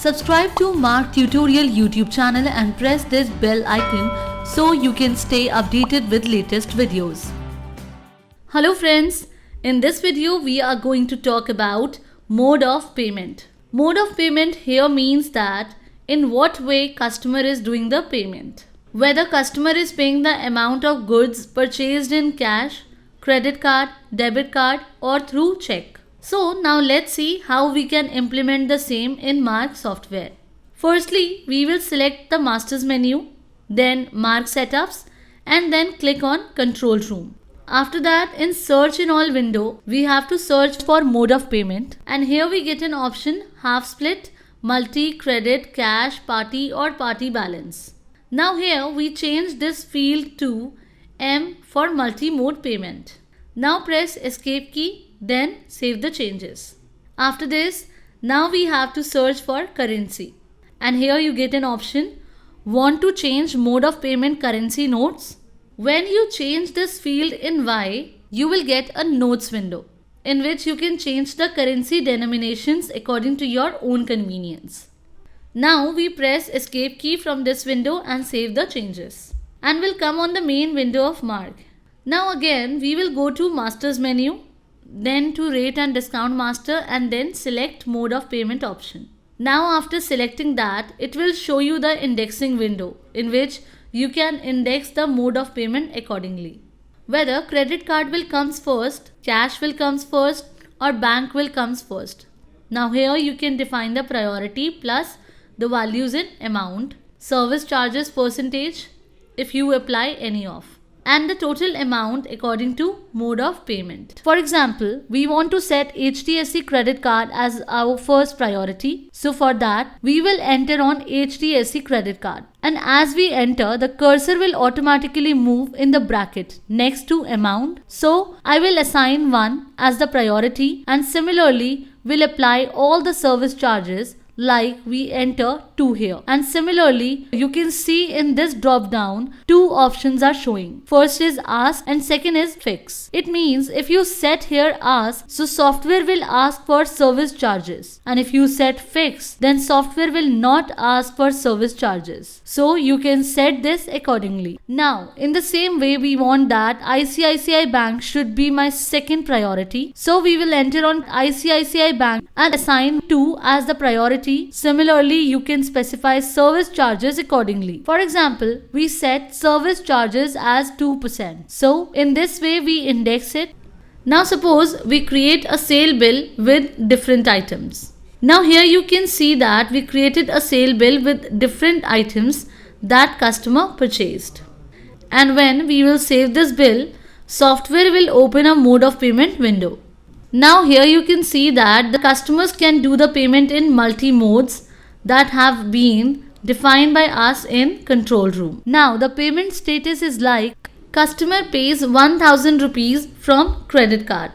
Subscribe to Mark Tutorial YouTube channel and press this bell icon so you can stay updated with latest videos. Hello friends, in this video we are going to talk about mode of payment. Mode of payment here means that in what way customer is doing the payment. Whether customer is paying the amount of goods purchased in cash, credit card, debit card or through check. So now let's see how we can implement the same in Mark software. Firstly, we will select the Masters menu, then Mark Setups and then click on Control Room. After that, in Search in All window, we have to search for mode of payment and here we get an option half split, multi, credit, cash, party or party balance. Now here we change this field to M for multi-mode payment. Now press Escape key, then save the changes. After this, now we have to search for currency. And here you get an option, want to change mode of payment currency notes? When you change this field in Y, you will get a notes window in which you can change the currency denominations according to your own convenience. Now we press Escape key from this window and save the changes. And we'll come on the main window of Mark. Now again we will go to Masters menu, then to Rate and Discount Master and then select Mode of Payment option. Now after selecting that, it will show you the indexing window in which you can index the mode of payment accordingly. Whether credit card will comes first, cash will comes first or bank will comes first. Now here you can define the priority plus the values in amount, service charges percentage if you apply any of, and the total amount according to mode of payment. For example, we want to set HDFC credit card as our first priority. So for that, we will enter on HDFC credit card. And as we enter, the cursor will automatically move in the bracket next to amount. So I will assign 1 as the priority and similarly will apply all the service charges like we enter 2 here. And similarly, you can see in this drop down, 2 options are showing. First is ask and second is fix. It means if you set here ask, so software will ask for service charges. And if you set fix, then software will not ask for service charges. So you can set this accordingly. Now, in the same way, we want that ICICI Bank should be my second priority. So we will enter on ICICI Bank and assign 2 as the priority. Similarly, you can specify service charges accordingly. For example, we set service charges as 2%. So in this way we index it. Now suppose we create a sale bill with different items. Now here you can see that we created a sale bill with different items that customer purchased. And when we will save this bill, software will open a mode of payment window. Now here you can see that the customers can do the payment in multi-modes that have been defined by us in Control Room. Now the payment status is like customer pays 1000 rupees from credit card.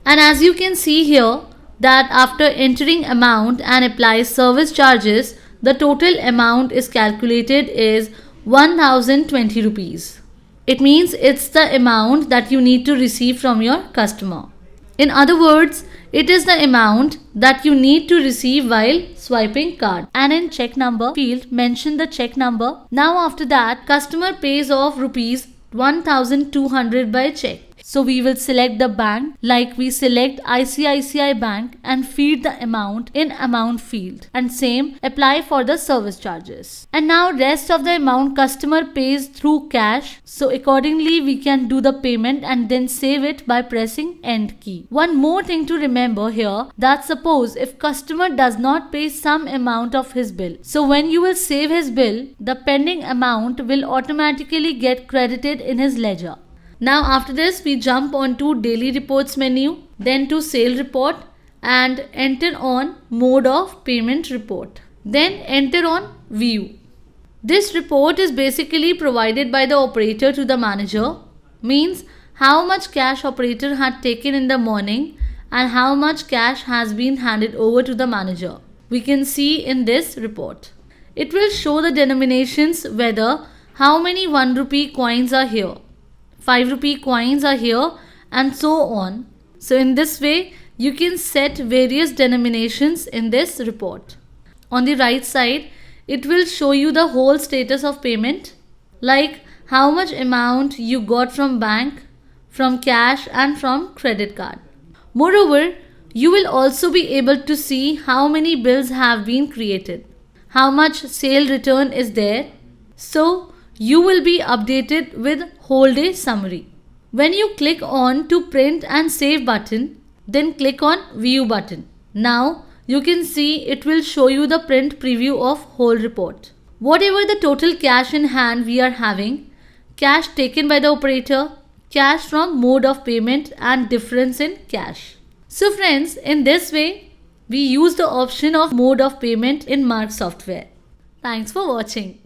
And as you can see here that after entering amount and apply service charges, the total amount is calculated is 1020 rupees. It means it's the amount that you need to receive from your customer. In other words, it is the amount that you need to receive while swiping card. And in check number field, mention the check number. Now after that, customer pays off rupees 1200 by check. So we will select the bank like we select ICICI Bank and feed the amount in amount field. And same apply for the service charges. And now rest of the amount customer pays through cash. So accordingly we can do the payment and then save it by pressing end key. One more thing to remember here, that suppose if customer does not pay some amount of his bill. So when you will save his bill, the pending amount will automatically get credited in his ledger. Now after this we jump on to daily reports menu, then to sale report and enter on mode of payment report. Then enter on view. This report is basically provided by the operator to the manager, means how much cash operator had taken in the morning and how much cash has been handed over to the manager. We can see in this report. It will show the denominations whether how many 1 rupee coins are here. 5 rupee coins are here and so on. So in this way you can set various denominations in this report. On the right side, it will show you the whole status of payment, like how much amount you got from bank, from cash and from credit card. Moreover, you will also be able to see how many bills have been created, how much sale return is there. So you will be updated with whole day summary. When you click on to print and save button, then click on view button. Now you can see it will show you the print preview of whole report. Whatever the total cash in hand we are having, cash taken by the operator, cash from mode of payment and difference in cash. So friends, in this way, we use the option of mode of payment in Mark software. Thanks for watching.